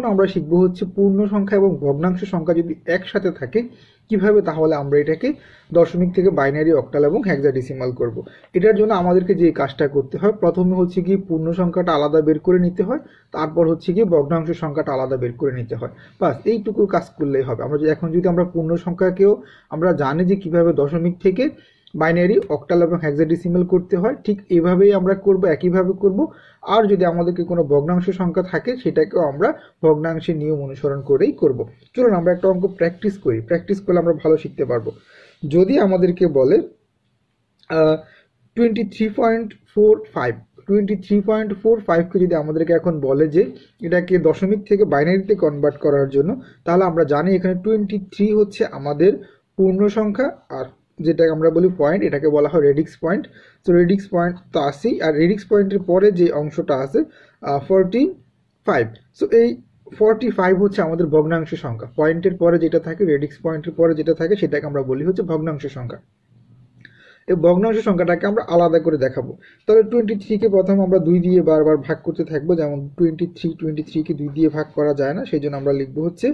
এখন আমরা শিখবো হচ্ছে পূর্ণ সংখ্যা এবং ভগ্নাংশ সংখ্যা যদি একসাথে থাকে কিভাবে তাহলে আমরা এটাকে দশমিক থেকে বাইনারি, অক্টাল এবং হেক্সাডেসিমাল করব। এটার জন্য আমাদেরকে যে কাজটা করতে হয়, প্রথমে হচ্ছে কি পূর্ণ সংখ্যাটা আলাদা বের করে নিতে হয়, তারপর হচ্ছে কি ভগ্নাংশ সংখ্যাটা আলাদা বের করে নিতে হয়। বাস এইটুকু কাজ করলেই হবে। আমরা এখন যদি আমরা পূর্ণ সংখ্যাকেও আমরা জানি যে কিভাবে দশমিক থেকে বাইনারি, অক্টাল এবং হেক্সাডেসিমাল করতে হয়, ঠিক এইভাবেই আমরা করব, একইভাবে করব। আর যদি আমাদেরকে কোনো ভগ্নাংশ সংখ্যা থাকে সেটাকেও আমরা ভগ্নাংশের নিয়ম অনুসরণ করেই করব। চলুন আমরা একটা অঙ্ক প্র্যাকটিস করি, প্র্যাকটিস করলে আমরা ভালো শিখতে পারবো। যদি আমাদেরকে বলে 23.45কে যদি আমাদেরকে এখন বলে যে এটাকে দশমিক থেকে বাইনারিতে কনভার্ট করার জন্য, তাহলে আমরা জানি এখানে 23 হচ্ছে আমাদের পূর্ণ সংখ্যা, আর যেটা আমরা বলি পয়েন্ট, এটাকে বলা হয় রেডিক্স পয়েন্ট। তো রেডিক্স পয়েন্ট তো আসেই, আর রেডিক্স পয়েন্টের পরে যে অংশটা আছে 45। সো এই 45 হচ্ছে আমাদের ভগ্নাংশ সংখ্যা। পয়েন্টের পরে যেটা থাকে, রেডিক্স পয়েন্টের পরে যেটা থাকে, সেটাকে আমরা বলি হচ্ছে ভগ্নাংশ সংখ্যা। এই ভগ্নাংশ সংখ্যাটাকে আমরা আলাদা করে দেখাবো। তাহলে 23কে প্রথম আমরা 2 দিয়ে বারবার ভাগ করতে থাকবো। যেমন 23কে 2 দিয়ে ভাগ করা যায় না, সেই জন্য আমরা লিখবো হচ্ছে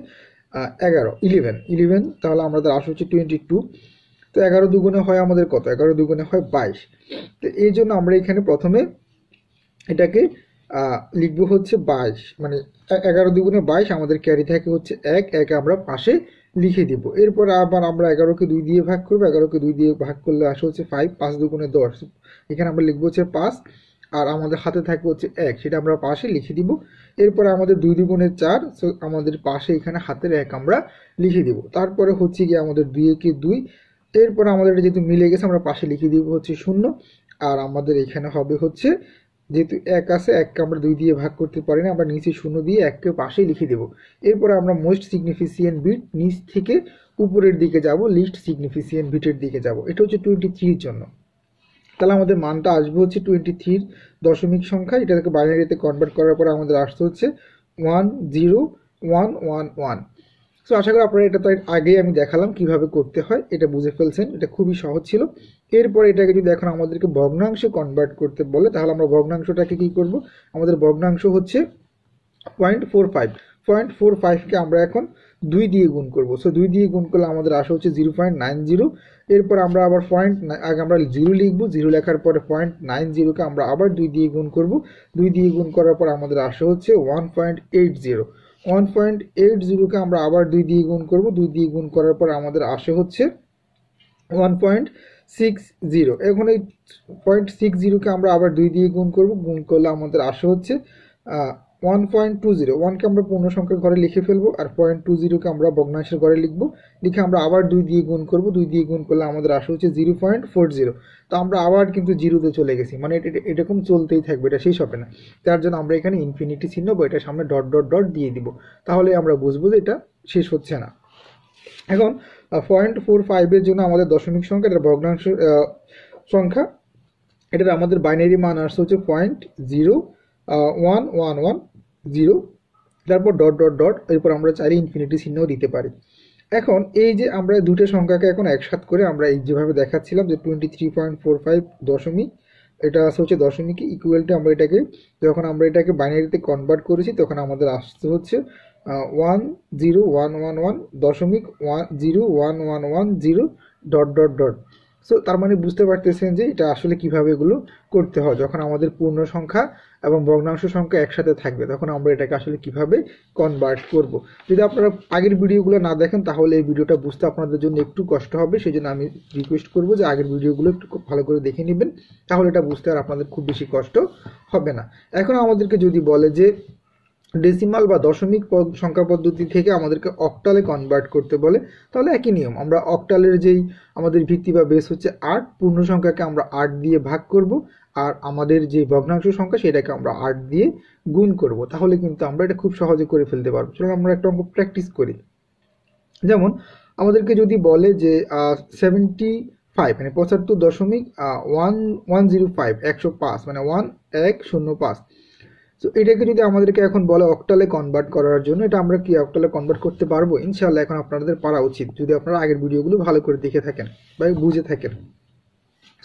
11। তাহলে আমাদের আসে হচ্ছে 22। তো 11 দুগুণে হয় আমাদের কত? 11 দুগুণে হয় 22। তো এই জন্য আমরা এখানে প্রথমে এটাকে লিখবো হচ্ছে 22, মানে 11 দুগুণে 22, আমাদের ক্যারি থাকে হচ্ছে 1 আমরা পাশে লিখে দিব। এরপর আবার আমরা 11কে 2 দিয়ে ভাগ করবো। 11কে 2 দিয়ে ভাগ করলে আসে হচ্ছে 5। 5 দুগুণে 10, এখানে আমরা লিখবো হচ্ছে 5, আর আমাদের হাতে থাকে হচ্ছে 1, সেটা আমরা পাশে লিখে দিব। এরপরে আমাদের 2 দুগুণে 4, সো আমাদের পাশে এখানে হাতের 1 আমরা লিখে দিব। তারপরে হচ্ছে গিয়ে আমাদের 2 2, এরপরে আমাদের এটা যেহেতু মিলে গেছে আমরা পাশে লিখে দিব হচ্ছে 0, আর আমাদের এখানে হবে হচ্ছে যেহেতু 1 আছে, 1কে আমরা 2 দিয়ে ভাগ করতে পারি না, আমরা নিচে 0 দিয়ে 1কে পাশে লিখে দেব। এরপরে আমরা মোস্ট সিগনিফিসিয়েন্ট বিট নিচ থেকে উপরের দিকে যাব, লিস্ট সিগনিফিসিয়েন্ট বিটের দিকে যাব। এটা হচ্ছে 23 এর জন্য। তাহলে আমাদের মানটা আসবে হচ্ছে 23 দশমিক সংখ্যা। এটাকে বাইনারিতে কনভার্ট করার পরে আমাদের আসতে হচ্ছে 10111। সো আশা করি আপনারা এটা তো আগেই আমি দেখালাম কিভাবে করতে হয়, এটা বুঝে ফেলছেন, এটা খুবই সহজ ছিল। এরপরে এটাকে যদি এখন আমাদেরকে ভগ্নাংশে কনভার্ট করতে বলে, তাহলে আমরা ভগ্নাংশটাকে কি করব? আমাদের ভগ্নাংশ হচ্ছে 0.45কে আমরা এখন 2 দিয়ে গুণ করব। সো 2 দিয়ে গুণ করলে আমাদের আসে হচ্ছে 0.90। এরপর আমরা আবার আগে আমরা 0 লিখবো, 0 লেখার পরে 0.90কে আমরা আবার 2 দিয়ে গুণ করব। 2 দিয়ে গুণ করার পর আমাদের আসে হচ্ছে 1.80। 1.80কে আমরা আবার 2 দিয়ে গুণ করব। 2 দিয়ে গুণ করার পর আমাদের আসে হচ্ছে 1.60। এখন এই 0.60কে আমরা আবার 2 দিয়ে গুণ করব। গুণ করলে আমাদের আসে হচ্ছে 1.20। 1কে আমরা পূর্ণ সংখ্যার ঘরে লিখে ফেলবো, আর 0.20কে আমরা ভগ্নাংশের ঘরে লিখবো। লিখে আমরা আবার 2 দিয়ে গুণ করব। 2 দিয়ে গুণ করলে আমাদের আসে হচ্ছে 0.40। তো আমরা আবার কিন্তু 0তে চলে গেছি, মানে এরকম চলতেই থাকবে, এটা শেষ হবে না। তার জন্য আমরা এখানে ইনফিনিটি চিহ্ন বা এটার সামনে ডট ডট ডট দিয়ে দিব, তাহলে আমরা বুঝবো যে এটা শেষ হচ্ছে না। এখন 0.45 জন্য আমাদের দশমিক সংখ্যা, এটা ভগ্নাংশ সংখ্যা, এটার আমাদের বাইনারি মান আসছে হচ্ছে 0.011110, তারপর ডট ডট ডট, এরপর আমরা চাইলে ইনফিনিটি চিহ্নও দিতে পারি। এখন এই যে আমরা দুটো সংখ্যাকে এখন একসাথে করে আমরা এই যেভাবে দেখাচ্ছিলাম যে 23.45 দশমিক, এটা আসছে হচ্ছে দশমিক ইকুয়াল টু, আমরা এটাকে যখন আমরা এটাকে বাইনারিতে কনভার্ট করেছি তখন আমাদের আসতে হচ্ছে 10111.01110 ডট ডট ডট। সো তার মানে বুঝতে পারতেছেন যে এটা আসলে কিভাবে এগুলো করতে হয়। যখন আমাদের পূর্ণ সংখ্যা এবং ভগ্নাংশ সংখ্যা একসাথে থাকবে তখন আমরা এটাকে আসলে কিভাবে কনভার্ট করব। যদি আপনারা আগের ভিডিওগুলো না দেখেন তাহলে এই ভিডিওটা বুঝতে আপনাদের জন্য একটু কষ্ট হবে, সেই জন্য আমি রিকোয়েস্ট করব যে আগের ভিডিওগুলো একটু ভালো করে দেখে নেবেন, তাহলে এটা বুঝতে আর আপনাদের খুব বেশি কষ্ট হবে না। এখন আমাদেরকে যদি বলে যে ডেসিমাল বা দশমিক সংখ্যা পদ্ধতি থেকে আমাদেরকে অক্টালে কনভার্ট করতে বলে, তাহলে একই নিয়ম। আমরা অক্টালের যেই আমাদের ভিত্তি বা বেস হচ্ছে 8, পূর্ণ সংখ্যাকে আমরা 8 দিয়ে ভাগ করব, আর আমাদের যে ভগ্নাংশ সংখ্যা সেটাকে আমরা 8 দিয়ে গুণ করব, তাহলে কিন্তু আমরা এটা খুব সহজে করে ফেলতে পারবো। চলুন আমরা একটা অঙ্ক প্র্যাকটিস করি। যেমন আমাদেরকে যদি বলে যে 75 মানে 75.105, 105 মানে 1105। সো এটাকে যদি আমাদেরকে এখন বলে অক্টালে কনভার্ট করার জন্য, এটা আমরা কি অক্টালে কনভার্ট করতে পারবো? ইনশাআল্লাহ এখন আপনাদের পারা উচিত, যদি আপনারা আগের ভিডিওগুলো ভালো করে দেখে থাকেন বা বুঝে থাকেন।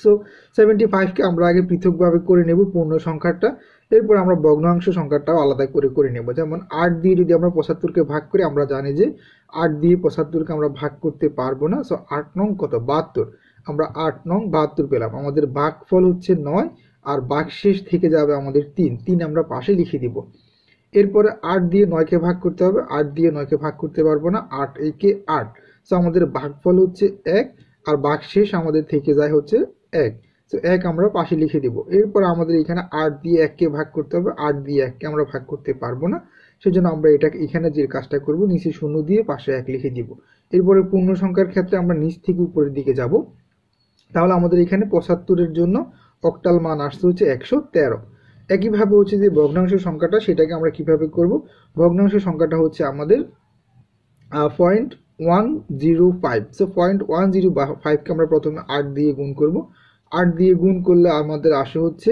সো 75কে আমরা আগে পৃথকভাবে করে নেব পূর্ণ সংখ্যাটা, এরপর আমরা ভগ্নাংশ সংখ্যাটাও আলাদা করে নেব। যেমন 8 দিয়ে যদি আমরা 75কে ভাগ করি, আমরা জানি যে 8 দিয়ে 75কে আমরা ভাগ করতে পারবো না। সো 8 নং কত? 72। আমরা 8 নং 72 পেলাম। আমাদের ভাগফল হচ্ছে 9, আর ভাগশেষ থেকে যাবে আমাদের 3 আমরা পাশে লিখে দিব। এরপরে 8 দিয়ে 9কে ভাগ করতে হবে। 8 দিয়ে 9কে ভাগ করতে পারবো না, 8 একে 8। সো আমাদের ভাগফল হচ্ছে 1, আর ভাগশেষ আমাদের থেকে যায় হচ্ছে 1। সো 1 আমরা পাশে লিখে দিব। এরপর আমাদের এখানে 8 দিয়ে 1কে ভাগ করতে হবে। 8 দিয়ে 1কে আমরা ভাগ করতে পারবো না, সেজন্য আমরা এটাকে এখানে যে কাজটা করব, নিচে 0 দিয়ে পাশে 1 লিখে দিব। এরপরে পূর্ণ সংখ্যার ক্ষেত্রে আমরা নিচ থেকে উপরের দিকে যাব। তাহলে আমাদের এখানে 75-এর জন্য অক্টাল মান আসছে হচ্ছে 113। একইভাবে হচ্ছে যে ভগ্নাংশ সংখ্যাটা, সেটাকে আমরা কিভাবে করব? ভগ্নাংশ সংখ্যাটা হচ্ছে আমাদের 0.105। সো 0.105কে আমরা প্রথমে 8 দিয়ে গুণ করব। 8 দিয়ে গুণ করলে আমাদের আসে হচ্ছে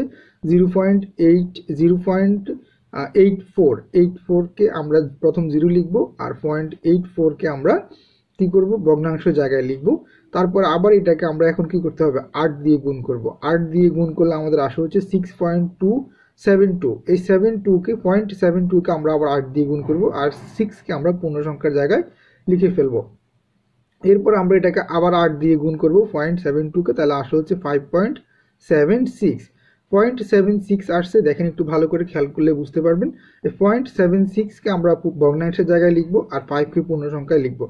0.84কে আমরা প্রথম 0 লিখব, আর 0.84কে আমরা কি করব? ভগ্নাংশ জায়গায় লিখব। তারপর আবার এটাকে আমরা এখন কি করতে হবে? 8 দিয়ে গুণ করব। 8 দিয়ে গুণ করলে আমাদের আসে হচ্ছে 6.272। এই 0.72কে আমরা আবার 8 দিয়ে গুণ করব, আর 6কে আমরা পূর্ণ সংখ্যার জায়গায় লিখে ফেলবো। এরপর আমরা এটাকে আবার 8 দিয়ে গুণ করব 0.72কে, তাহলে আসলে হচ্ছে 5.76। 0.76 আসছে, দেখেন একটু ভালো করে খেয়াল করলে বুঝতে পারবেন। এই 0.76কে আমরা ভগ্নাংশের জায়গায় লিখব, আর 5কে পূর্ণ সংখ্যায় লিখব।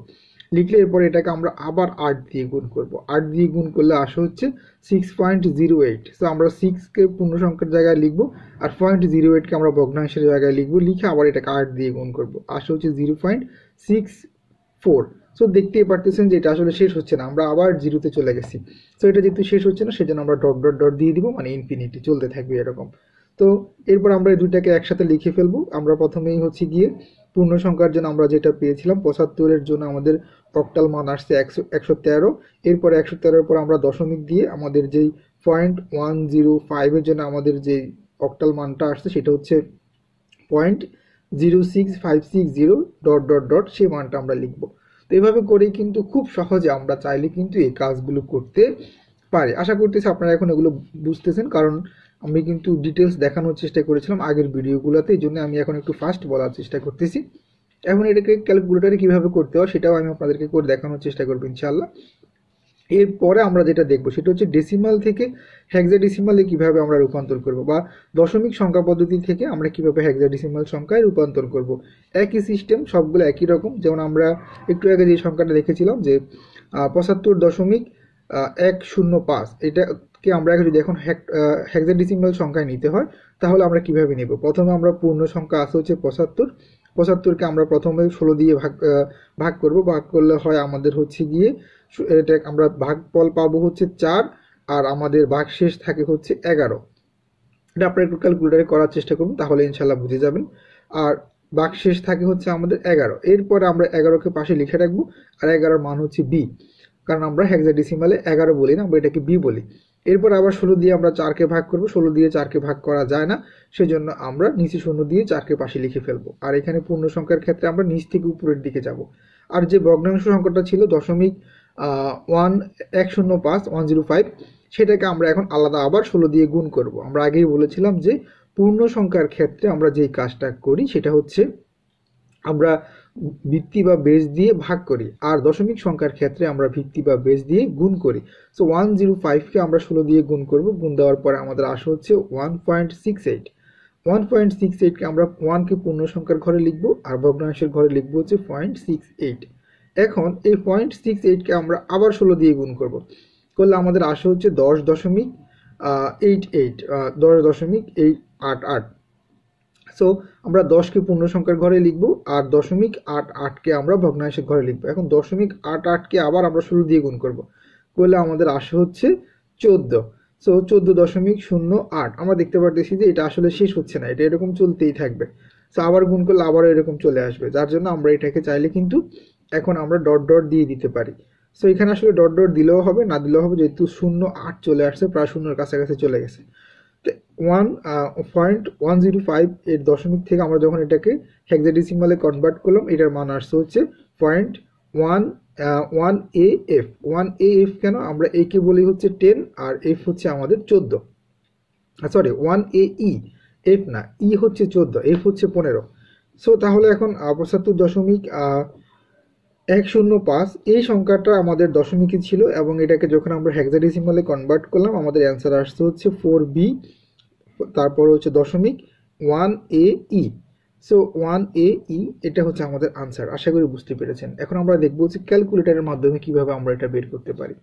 লিখলে এরপর এটাকে আমরা আবার 8 দিয়ে গুণ করব। 8 দিয়ে গুণ করলে আসে হচ্ছে 6.08। সো আমরা 6কে পূর্ণ সংখ্যার জায়গায় লিখব, আর 0.08কে আমরা ভগ্নাংশের জায়গায় লিখব। লিখে আবার এটাকে 8 দিয়ে গুণ করব, আসে হচ্ছে 0.64। সো দেখতেই পারতেছেন যে এটা আসলে শেষ হচ্ছে না, আমরা আবার 0-তে চলে গেছি। সো এটা যেহেতু শেষ হচ্ছে না, সেজন্য আমরা ডট ডট ডট দিয়ে দিব, মানে ইনফিনিটি চলতে থাকবে এরকম। তো এরপর আমরা এই দুইটাকে একসাথে লিখে ফেলবো। আমরা প্রথমেই হচ্ছে গিয়ে পূর্ণ সংখ্যার জন্য আমরা যেটা পেয়েছিলাম 75-এর জন্য আমাদের অক্টাল মান আসছে 113। এরপর 113-এর পর আমরা দশমিক দিয়ে আমাদের যেই 0.105-এর জন্য আমাদের যে অক্টাল মানটা আসছে সেটা হচ্ছে 0.06560 ডট ডট ডট, সেই মানটা আমরা লিখবো। তো এভাবে করেই কিন্তু খুব সহজে আমরা চাইলে কিন্তু এই কাজগুলো করতে পারি। আশা করতেছি আপনারা এখন এগুলো বুঝতেছেন, কারণ আমি কিন্তু ডিটেলস দেখানোর চেষ্টা করেছিলাম আগের ভিডিওগুলোতে, এই জন্য আমি এখন একটু ফাস্ট বলার চেষ্টা করতেছি। এখন এটাকে ক্যালকুলেটরে কিভাবে করতে হয় সেটাও আমি আপনাদেরকে করে দেখানোর চেষ্টা করবো ইনশাআল্লাহ। এরপরে আমরা যেটা দেখবো সেটা হচ্ছে ডেসিমাল থেকে হেক্সাডেসিমালে কিভাবে আমরা রূপান্তর করব, বা দশমিক সংখ্যা পদ্ধতি থেকে আমরা কিভাবে হেক্সাডেসিমাল সংখ্যায় রূপান্তর করব। একই সিস্টেম, সবগুলো একই রকম। যেমন আমরা একটু আগে যে সংখ্যাটা দেখেছিলাম যে 75.105, এটাকে আমরা যদি এখন হেক্সাডেসিমাল সংখ্যায় নিতে হয়, তাহলে আমরা কিভাবে নেব? প্রথমে আমরা পূর্ণ সংখ্যা আছে হচ্ছে 75কে আমরা প্রথমে 16 দিয়ে ভাগ করব। ভাগ করলে হয় আমাদের হচ্ছে গিয়ে এটা আমরা ভাগফল পাবো হচ্ছে 4, আর আমাদের ভাগশেষ থাকে হচ্ছে 11। এটা আপনারা একটু ক্যালকুলেটরে করার চেষ্টা করুন, তাহলে ইনশাল্লাহ বুঝে যাবেন। আর ভাগশেষ থাকে হচ্ছে আমাদের 11। এরপরে আমরা 11কে পাশে লিখে রাখবো, আর 11-এর মান হচ্ছে বি, কারণ আমরা হেক্সাডেসিমালে 11 বলি না, আমরা এটাকে বি বলি। এরপর আবার 16 দিয়ে আমরা 4কে ভাগ করব। 16 দিয়ে 4কে ভাগ করা যায় না, সেজন্য আমরা নিচে 0 দিয়ে 4কে পাশে লিখে ফেলবো। আর এখানে পূর্ণ সংখ্যার ক্ষেত্রে আমরা নিচ থেকে উপরের দিকে যাব। আর যে ভগ্নাংশ সংখ্যাটা ছিল 105 সেটাকে আমরা এখন আলাদা আবার 16 দিয়ে গুণ করব। আমরা আগেই বলেছিলাম যে পূর্ণ সংখ্যার ক্ষেত্রে আমরা যেই কাজটা করি সেটা হচ্ছে আমরা ভিত্তি বা বেস দিয়ে ভাগ করি, আর দশমিক সংখ্যার ক্ষেত্রে আমরা ভিত্তি বা বেস দিয়ে গুণ করি। সো 105কে আমরা 16 দিয়ে গুণ করব। গুণ দেওয়ার পরে আমাদের আসে হচ্ছে 1.68। 1.68কে আমরা 1কে পূর্ণ সংখ্যার ঘরে লিখব, আর ভগ্নাংশের ঘরে লিখব হচ্ছে 0.68। এখন এই 0.68কে আমরা আবার 16 দিয়ে গুণ করব। করলে আমাদের আসে হচ্ছে 10.88। সো আমরা 10কে পূর্ণ সংখ্যার ঘরে লিখব, আর 0.88কে আমরা ভগ্নাংশের ঘরে লিখব। এখন 0.88কে আবার আমরা 16 দিয়ে গুণ করব। করলে আমাদের আসে হচ্ছে 14। সো 14.08। আমরা দেখতে পারতেছি যে এটা আসলে শেষ হচ্ছে না, এটা এরকম চলতেই থাকবে। সো আবার গুণ করলে আবারও এরকম চলে আসবে, যার জন্য আমরা এটাকে চাইলে কিন্তু এখন আমরা ডট ডট দিয়ে দিতে পারি। সো এখানে আসলে ডট ডট দিলেও হবে, না দিলেও হবে, যেহেতু 0.8 চলে আসছে, প্রায় 0-এর কাছাকাছি চলে গেছে। 1.105 এর দশমিক থেকে আমরা যখন এটাকে হেক্সাডেসিমালে কনভার্ট করলাম, এটার মান আসছে হচ্ছে 0.1AF। 1AF কেন? আমরা এ কে বলি হচ্ছে 10, আর এফ হচ্ছে আমাদের 14। Sorry, 1AE। এফ না, ই হচ্ছে 14, এফ হচ্ছে 15। সো তাহলে এখন 75.105 এই সংখ্যাটা আমাদের দশমিকে ছিল, এবং এটাকে যখন আমরা হেক্সাডেসিমালে কনভার্ট করলাম আমাদের অ্যান্সার আসছে হচ্ছে 4b, তারপর হচ্ছে দশমিক 1a ই। সো 1a ই এটা হচ্ছে আমাদের আনসার। আশা করি বুঝতে পেরেছেন। এখন আমরা দেখবো হচ্ছে ক্যালকুলেটরের মাধ্যমে কিভাবে আমরা এটা বের করতে পারি।